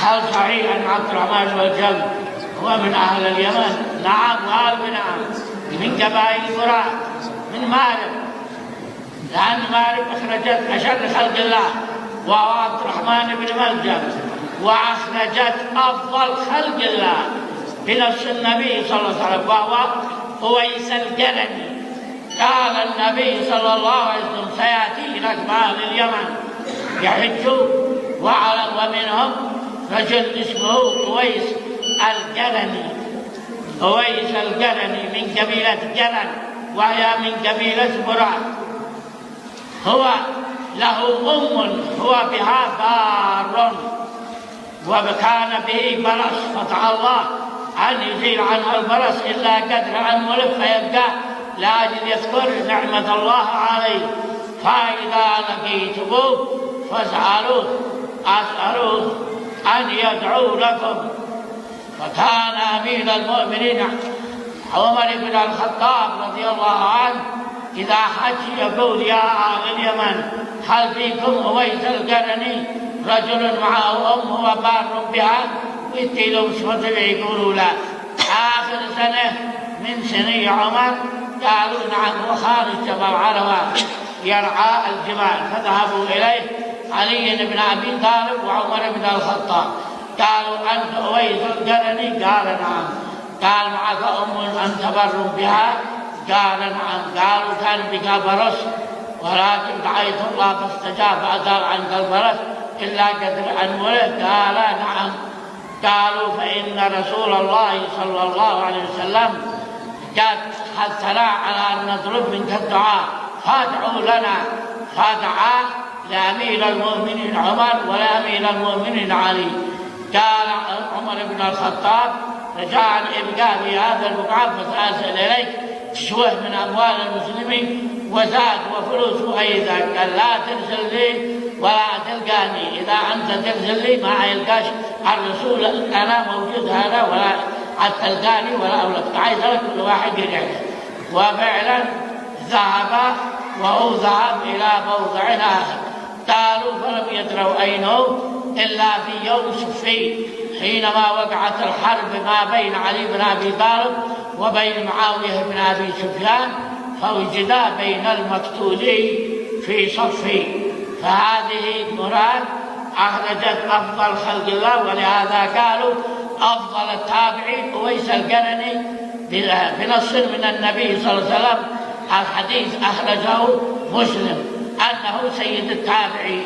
هل صحيح أن عبد الرحمن بن ملجم هو من أهل اليمن؟ نعم، قال بنعم، من قبائل قرى، من مالك، لأن مالك أخرجت أشر خلق الله وهو عبد الرحمن بن ملجم، وأخرجت أفضل خلق الله بنفس النبي صلى الله عليه وسلم وهو أويس القرني. قال النبي صلى الله عليه وسلم: سيأتي لك أهل اليمن يحجون، ومنهم رجل اسمه أويس القرني. أويس القرني من قبيلة قرن، وهي من قبيلة مراد. هو له هو بها بار، وكان به برص، فتح الله أن يزيل عنها البرص إلا قدر أن ولف فيبقى لأجل يذكر نعمة الله عليه. فإذا لقيتموه أسألوه أن يدعو لكم. فكان أمير المؤمنين عمر بن الخطاب رضي الله عنه إذا حج يقول: يا أهل اليمن، هل فيكم أويس القرني رجل معه وبار بها؟ ويتيلوا شفته يقولوا لا. آخر سنة من سني عمر قالوا: نعم، وخارج جبل عروة يرعى الجمال. فذهبوا إليه علي بن أبي طالب وعمر بن الخطاب، قالوا: أنت أويس القرني؟ قال: نعم. قال: معك أنت بر بها؟ قال: نعم. قالوا: كان بك برص، ولكن دعيت الله فاستجاب فأزال عنك البرص إلا قدر أن ولد؟ قال: نعم. قالوا: فإن رسول الله صلى الله عليه وسلم قد حثنا على أن نطلب منك الدعاء، فادعوا لنا. فدعا لأمير المؤمنين عمر ولأمير المؤمنين علي. قال عمر بن الخطاب: رجاء ابقى في هذا المقام فسأسأل إليك شوه من أموال المسلمين وزاد وفلوس أيضا. قال: لا ترسل لي ولا تلقاني، إذا أنت ترسل لي ما يلقاش الرسول أنا موجود هذا، ولا تلقاني ولا أولك، عايز كل واحد يرجع. وفعلا ذهب وهو ذهب إلى موضع آخر. قالوا: فلم يدروا أين هو إلا في يوم صفين، حينما وقعت الحرب ما بين علي بن أبي طالب وبين معاوية بن أبي سفيان، فوجدا بين المقتولين في صفين. فهذه مراد أخرجت أفضل خلق الله، ولهذا قالوا أفضل التابعين أويس القرني بنص من النبي صلى الله عليه وسلم. الحديث أخرجه مسلم أنه سيد التابعين.